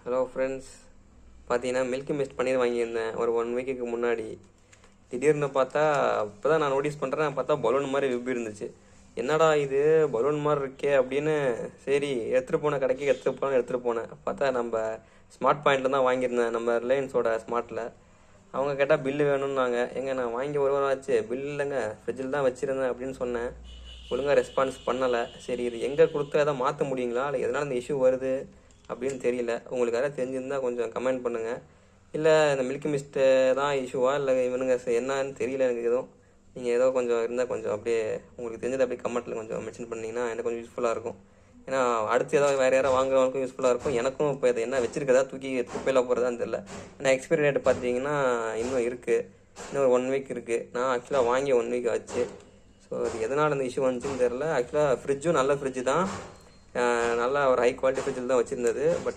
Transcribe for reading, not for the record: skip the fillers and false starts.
Hello friends, பார்த்தீங்கன்னா milky mist பன்னீர் வாங்கியிருந்தேன் ஒரு 1 வீக்குக்கு முன்னாடி. திடீர்னு பார்த்தா இப்போ தான் நான் நோட்டீஸ் பண்ணுறேன், பார்த்தா பலூன் மாதிரி விப்பி இருந்துச்சு. என்னடா இது பலூன் மாதிரி இருக்கே அப்படின்னு சரி எடுத்துகிட்டு போனேன், கடைக்கு எடுத்துகிட்டு போனேன். பார்த்தா நம்ம ஸ்மார்ட் பாயிண்டில் தான் வாங்கியிருந்தேன், நம்ம ரிலையன்ஸோட ஸ்மார்ட்டில். அவங்க கேட்டால் பில்லு வேணும்னாங்க. எங்க நான் வாங்கி ஒரு வாரம் ஆச்சு, பில் இல்லைங்க, ஃப்ரிட்ஜில் தான் வச்சுருந்தேன் அப்படின்னு சொன்னேன். ஒழுங்காக ரெஸ்பான்ஸ் பண்ணலை. சரி இது எங்கே கொடுத்து எதாவது மாற்ற முடியுங்களா, இல்லை எதனால் இந்த இஷ்யூ வருது அப்படின்னு தெரியல. உங்களுக்கு யாராவது தெரிஞ்சிருந்தால் கொஞ்சம் கமெண்ட் பண்ணுங்கள். இல்லை இந்த மில்கி மிஸ்ட்டு தான் இஷ்யூவா, இல்லை இவனுங்க என்னன்னு தெரியல எனக்கு எதுவும். நீங்கள் ஏதோ கொஞ்சம் இருந்தால் கொஞ்சம் அப்படியே உங்களுக்கு தெரிஞ்சது அப்படியே கமெண்ட்டில் கொஞ்சம் மென்ஷன் பண்ணிங்கன்னா எனக்கு கொஞ்சம் யூஸ்ஃபுல்லாக இருக்கும். ஏன்னா அடுத்து ஏதாவது வேறு யாராவது வாங்குறவங்களுக்கும் யூஸ்ஃபுல்லாக இருக்கும், எனக்கும். இப்போ இது என்ன வச்சிருக்கதா தூக்கி குப்பையில் போகிறதான்னு தெரியல. ஏன்னா எக்ஸ்பைரி டேட் பார்த்தீங்கன்னா இன்னும் இருக்குது, இன்னும் ஒரு 1 வீக் இருக்குது. நான் ஆக்சுவலாக வாங்கி 1 வீக் ஆச்சு. ஸோ அது எதனால் இந்த இஷ்யூ வந்துச்சுன்னு தெரில. ஆக்சுவலாக ஃப்ரிட்ஜும் நல்ல ஃப்ரிட்ஜு தான், நல்லா ஒரு ஹை குவாலிட்டி ஃப்ரிட்ஜில் தான் வச்சுருந்தது. பட்